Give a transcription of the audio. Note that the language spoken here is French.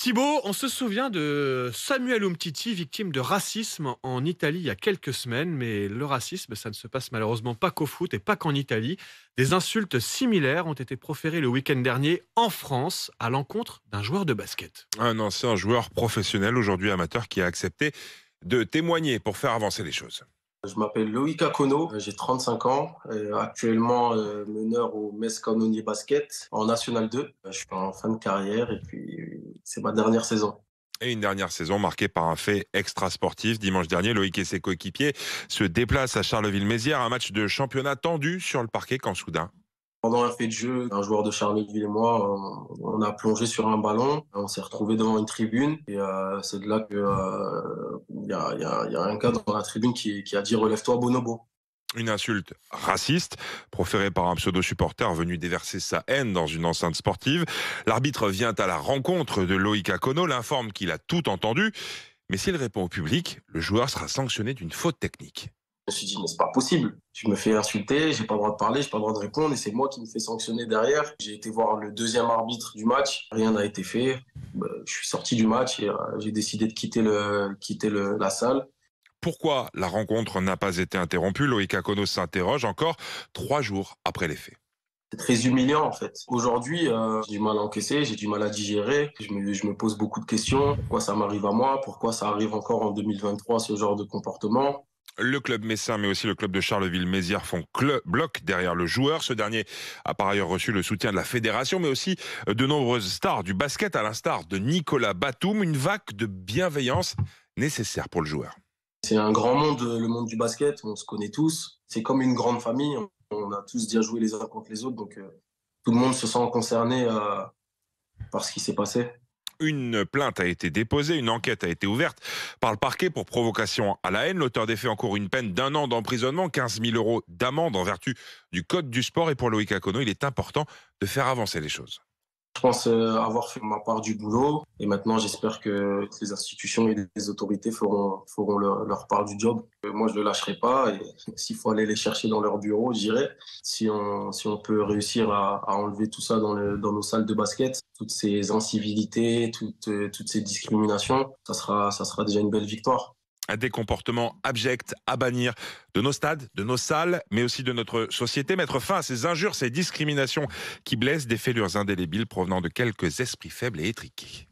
Thibaut, on se souvient de Samuel Umtiti, victime de racisme en Italie il y a quelques semaines, mais le racisme, ça ne se passe malheureusement pas qu'au foot et pas qu'en Italie. Des insultes similaires ont été proférées le week-end dernier en France à l'encontre d'un joueur de basket. Un ancien joueur professionnel, aujourd'hui amateur, qui a accepté de témoigner pour faire avancer les choses. Je m'appelle Loïc Akono, j'ai 35 ans, actuellement meneur au Metz Canonnier Basket en National 2. Je suis en fin de carrière et puis c'est ma dernière saison. Et une dernière saison marquée par un fait extra-sportif. Dimanche dernier, Loïc et ses coéquipiers se déplacent à Charleville-Mézières. Un match de championnat tendu sur le parquet quand soudain, Pendant un fait de jeu, un joueur de Charleville et moi, on a plongé sur un ballon, on s'est retrouvé devant une tribune et c'est de là que y a un gars dans la tribune qui a dit relève-toi Bonobo. une insulte raciste proférée par un pseudo-supporter venu déverser sa haine dans une enceinte sportive. L'arbitre vient à la rencontre de Loïc Akono, l'informe qu'il a tout entendu. Mais s'il répond au public, le joueur sera sanctionné d'une faute technique. Je me suis dit, mais c'est pas possible. Je me fais insulter, j'ai pas le droit de parler, j'ai pas le droit de répondre et c'est moi qui me fais sanctionner derrière. J'ai été voir le deuxième arbitre du match, rien n'a été fait. Je suis sorti du match et j'ai décidé de quitter la salle. Pourquoi la rencontre n'a pas été interrompue? Loïc Akono s'interroge encore 3 jours après les faits. C'est très humiliant en fait. Aujourd'hui, j'ai du mal à encaisser, j'ai du mal à digérer. Je me pose beaucoup de questions. Pourquoi ça m'arrive à moi? Pourquoi ça arrive encore en 2023, ce genre de comportement? Le club messin, mais aussi le club de Charleville-Mézières font bloc derrière le joueur. Ce dernier a par ailleurs reçu le soutien de la fédération, mais aussi de nombreuses stars du basket, à l'instar de Nicolas Batum. Une vague de bienveillance nécessaire pour le joueur. C'est un grand monde, le monde du basket, on se connaît tous. C'est comme une grande famille, on a tous déjà joué les uns contre les autres, donc tout le monde se sent concerné par ce qui s'est passé. Une plainte a été déposée, une enquête a été ouverte par le parquet pour provocation à la haine. L'auteur des faits encourt une peine d'1 an d'emprisonnement, 15 000 € d'amende en vertu du code du sport. Et pour Loïc Akono, il est important de faire avancer les choses. Je pense avoir fait ma part du boulot et maintenant j'espère que les institutions et les autorités feront leur part du job. Moi je ne le lâcherai pas et s'il faut aller les chercher dans leur bureau, j'irai. Si on peut réussir à enlever tout ça dans nos salles de basket, toutes ces incivilités, toutes ces discriminations, ça sera déjà une belle victoire. Des comportements abjects à bannir de nos stades, de nos salles, mais aussi de notre société. Mettre fin à ces injures, ces discriminations qui blessent, des fêlures indélébiles provenant de quelques esprits faibles et étriqués.